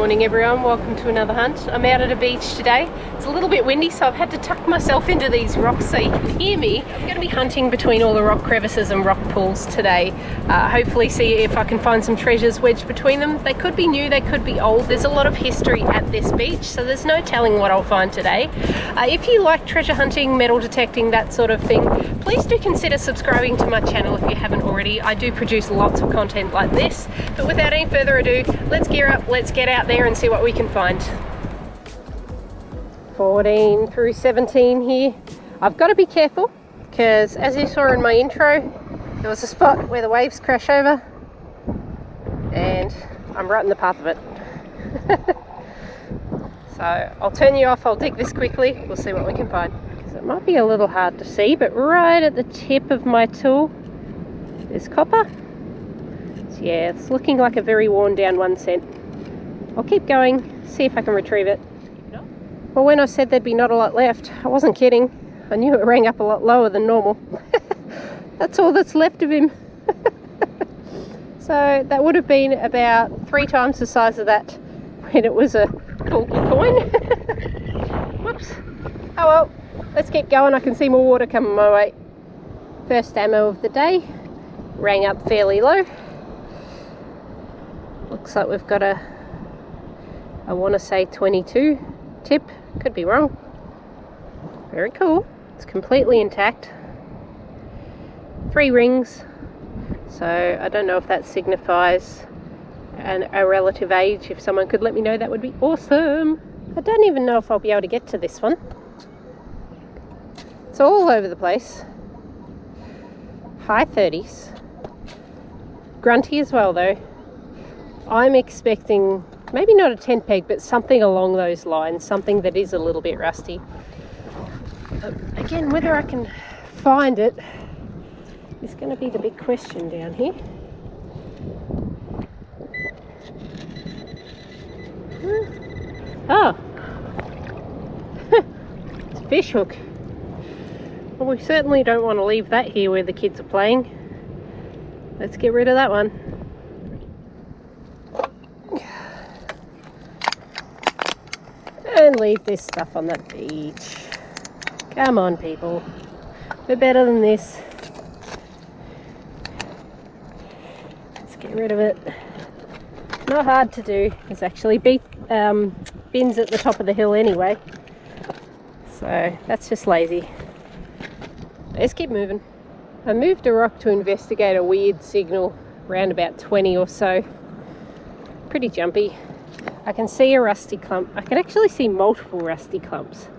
morning everyone, welcome to another hunt. I'm out at a beach today. It's a little bit windy, so I've had to tuck myself into these rocks so you can hear me. I'm going to be hunting between all the rock crevices and rock pools today. Hopefully see if I can find some treasures wedged between them. They could be new, they could be old. There's a lot of history at this beach, so there's no telling what I'll find today. If you like treasure hunting, metal detecting, that sort of thing, please do consider subscribing to my channel if you haven't already. I do produce lots of content like this, but without any further ado, let's gear up, let's get out there and see what we can find. 14 through 17 here. I've got to be careful because, as you saw in my intro, there was a spot where the waves crash over and I'm right in the path of it. So I'll turn you off, I'll dig this quickly, we'll see what we can find. It might be a little hard to see, but right at the tip of my tool is copper. So yeah, it's looking like a very worn down 1 cent. I'll keep going, see if I can retrieve it. Well, when I said there'd be not a lot left, I wasn't kidding. I knew it rang up a lot lower than normal. That's all that's left of him. So that would have been about 3 times the size of that when it was a cool coin. Whoops. Oh well, let's keep going. I can see more water coming my way. First ammo of the day. Rang up fairly low. Looks like we've got a, I want to say 22 tip. Could be wrong. Very cool. It's completely intact. 3 rings. So I don't know if that signifies a relative age. If someone could let me know, that would be awesome. I don't even know if I'll be able to get to this one. It's all over the place. High 30s. Grunty as well though. I'm expecting maybe not a 10 peg, but something along those lines, something that is a little bit rusty. Again, whether I can find it is going to be the big question down here. Oh, it's a fish hook. Well, we certainly don't want to leave that here where the kids are playing. Let's get rid of that one. And leave this stuff on the beach. Come on, people. We're better than this. Let's get rid of it. Not hard to do. There's actually bins at the top of the hill anyway. So that's just lazy. Let's keep moving. I moved a rock to investigate a weird signal around about 20 or so. Pretty jumpy. I can see a rusty clump. I can actually see multiple rusty clumps.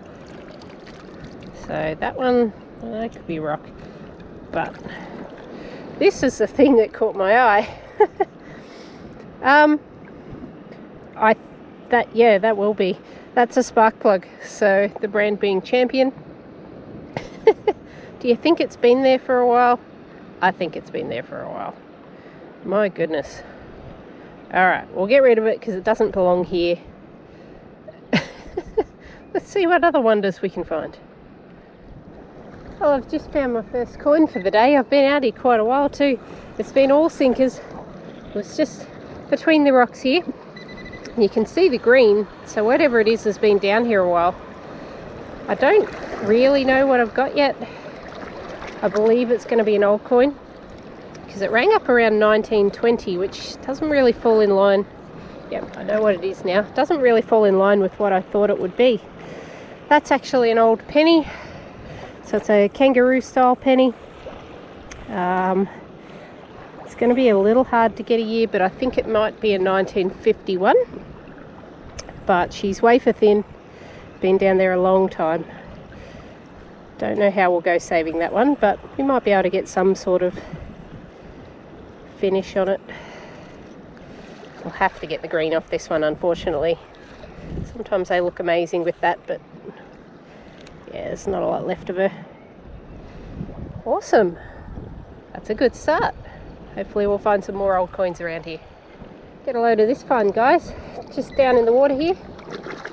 So that one, that could be rock. But this is the thing that caught my eye. That will be. That's a spark plug. So the brand being Champion. Do you think it's been there for a while? I think it's been there for a while. My goodness. Alright, we'll get rid of it because it doesn't belong here. Let's see what other wonders we can find. Well, I've just found my first coin for the day. I've been out here quite a while too. It's been all sinkers. It was just between the rocks here. You can see the green, so whatever it is has been down here a while. I don't really know what I've got yet. I believe it's going to be an old coin, because it rang up around 1920, which doesn't really fall in line. Yep, I know what it is now. It doesn't really fall in line with what I thought it would be. That's actually an old penny. So it's a kangaroo style penny. It's going to be a little hard to get a year, but I think it might be a 1951. But she's wafer thin. Been down there a long time. Don't know how we'll go saving that one, but we might be able to get some sort of finish on it. I'll have to get the green off this one, unfortunately. Sometimes they look amazing with that, but yeah, there's not a lot left of her. Awesome. That's a good start. Hopefully we'll find some more old coins around here. Get a load of this fun, guys. Just down in the water here.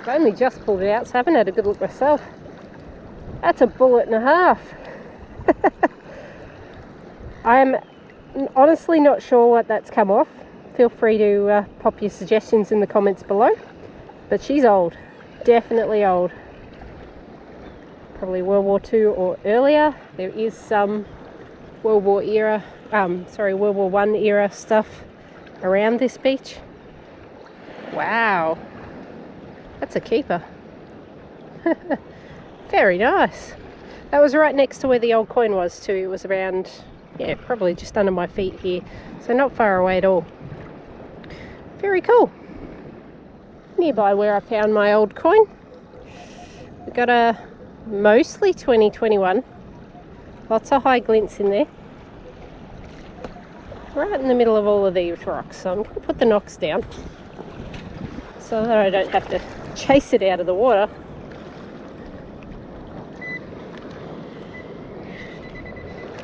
I've only just pulled it out, so I haven't had a good look myself. That's a bullet and a half. I am honestly not sure what that's come off. feel free to pop your suggestions in the comments below. But she's old, definitely old. Probably World War II or earlier. There is some World War I era stuff around this beach. Wow, that's a keeper. Very nice. That was right next to where the old coin was too. It was around, yeah, probably just under my feet here, so not far away at all. Very cool. Nearby where I found my old coin, we got a mostly 2021. Lots of high glints in there. Right in the middle of all of these rocks. So I'm going to put the Nox down so that I don't have to chase it out of the water.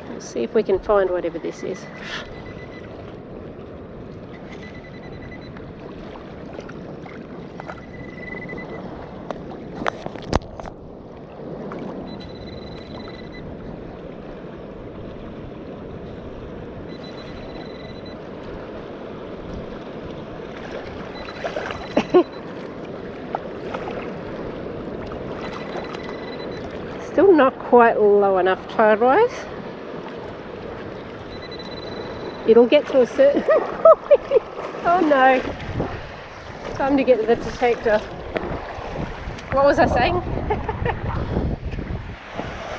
We'll see if we can find whatever this is. Still not quite low enough tide-wise. It'll get to a certain point. Oh no. Time to get to the detector. What was I saying?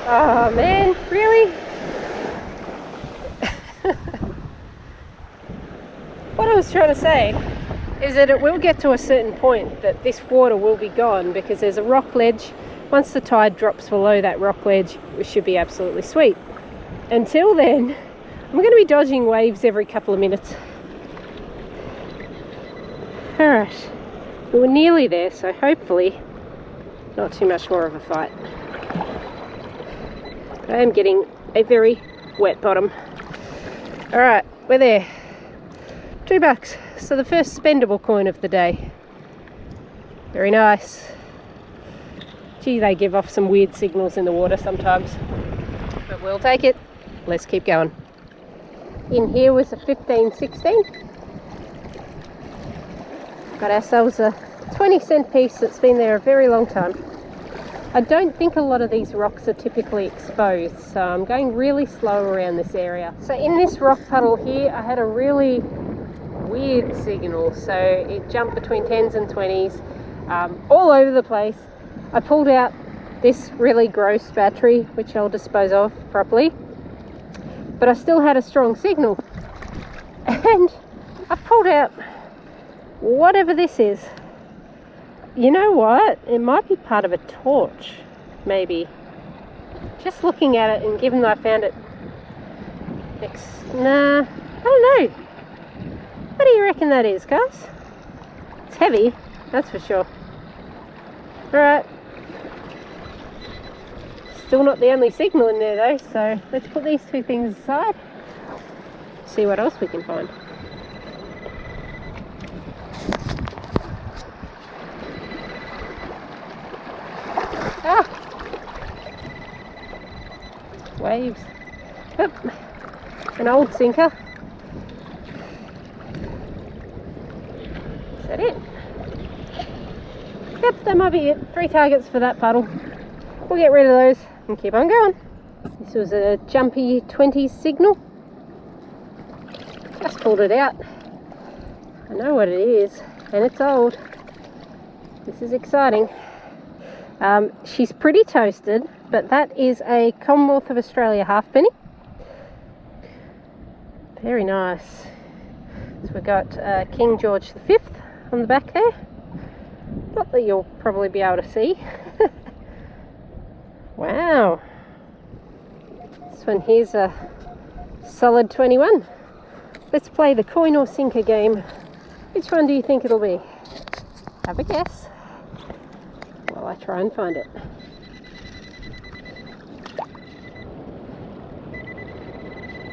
Oh man, really? What I was trying to say is that it will get to a certain point that this water will be gone because there's a rock ledge. Once the tide drops below that rock ledge, it should be absolutely sweet. Until then, I'm going to be dodging waves every couple of minutes. Alright, we're nearly there, so hopefully not too much more of a fight. I am getting a very wet bottom. Alright, we're there. $2. So the first spendable coin of the day. Very nice. Gee, they give off some weird signals in the water sometimes. But we'll take it. Let's keep going. In here was a 15-16. Got ourselves a 20-cent piece that's been there a very long time. I don't think a lot of these rocks are typically exposed, so I'm going really slow around this area. So in this rock puddle here, I had a really weird signal. So it jumped between 10s and 20s, all over the place. I pulled out this really gross battery, which I'll dispose of properly, but I still had a strong signal. And I pulled out whatever this is. You know what? It might be part of a torch, maybe. Just looking at it, and given that I found it nah, I don't know. What do you reckon that is, guys? It's heavy, that's for sure. Alright. Still not the only signal in there though, so let's put these two things aside. See what else we can find. Ah! Waves. Yep. An old sinker. Is that it? Yep, that might be it. 3 targets for that puddle. We'll get rid of those and keep on going. This was a jumpy 20 signal. Just pulled it out. I know what it is, and it's old. This is exciting. She's pretty toasted, but that is a Commonwealth of Australia halfpenny. Very nice. So we've got King George V on the back there. Not that you'll probably be able to see. Wow. This one here's a solid 21. Let's play the coin or sinker game. Which one do you think it'll be? Have a guess while I try and find it.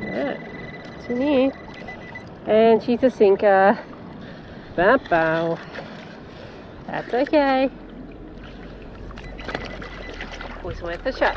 Alright, it's in here. And she's a sinker. Bow. That's okay. Was worth a shot.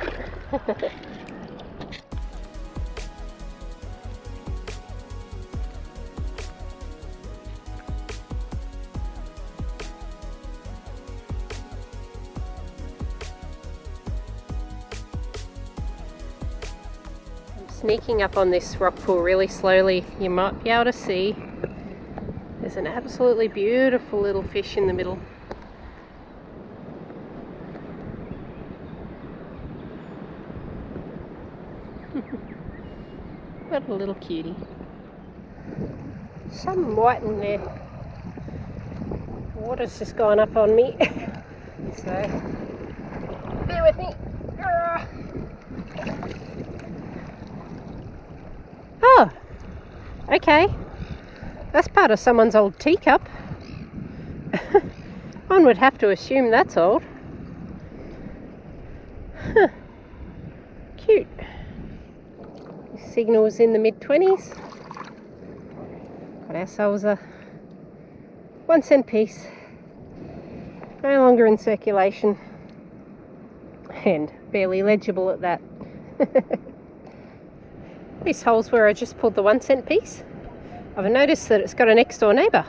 sneaking up on this rock pool really slowly, you might be able to see there's an absolutely beautiful little fish in the middle. What a little cutie. Something white in there. Water's just gone up on me. So, bear with me. Oh, okay. That's part of someone's old teacup. One would have to assume that's old. Huh. Cute. Signal's in the mid-20s. Got ourselves a 1 cent piece. No longer in circulation. And barely legible at that. This hole's where I just pulled the 1 cent piece. I've noticed that it's got a next door neighbour,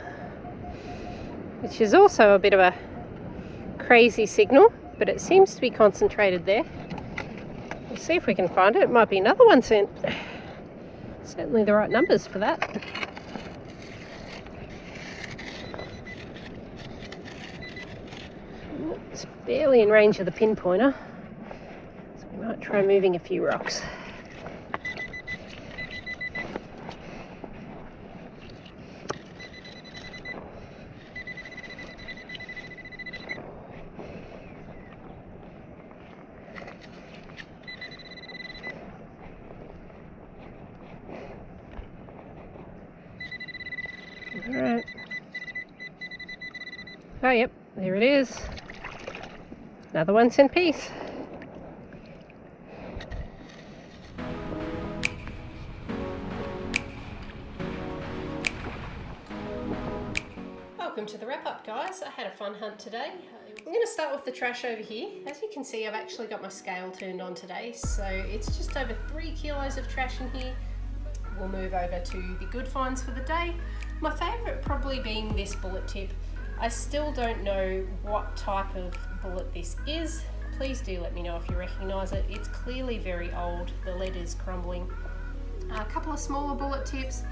which is also a bit of a crazy signal, but it seems to be concentrated there. We'll see if we can find it. It might be another 1 cent. Certainly the right numbers for that. It's barely in range of the pinpointer, so we might try moving a few rocks. Alright. Oh, yep, there it is. Another 1 cent piece. Welcome to the wrap up, guys. I had a fun hunt today. I'm going to start with the trash over here. As you can see, I've actually got my scale turned on today, so it's just over 3 kilos of trash in here. We'll move over to the good finds for the day. My favourite probably being this bullet tip. I still don't know what type of bullet this is. Please do let me know if you recognise it. It's clearly very old. The lead is crumbling. A couple of smaller bullet tips,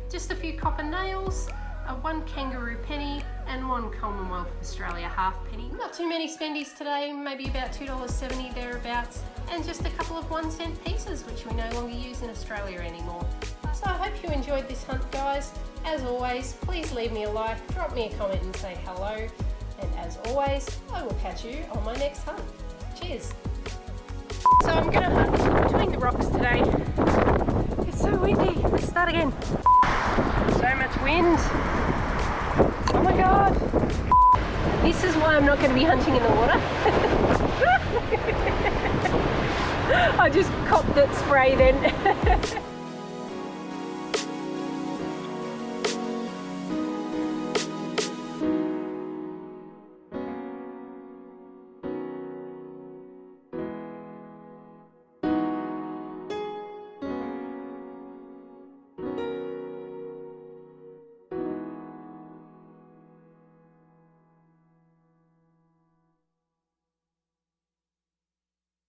just a few copper nails, 1 Kangaroo Penny and 1 Commonwealth of Australia half penny. Not too many spendies today, maybe about $2.70 thereabouts, and just a couple of 1 cent pieces which we no longer use in Australia anymore. So I hope you enjoyed this hunt, guys. As always, please leave me a like, drop me a comment and say hello, and as always, I will catch you on my next hunt. Cheers! So I'm going to hunt between the rocks today. It's so windy. Let's start again. So much wind. Oh my god. This is why I'm not going to be hunting in the water. I just copped that spray then.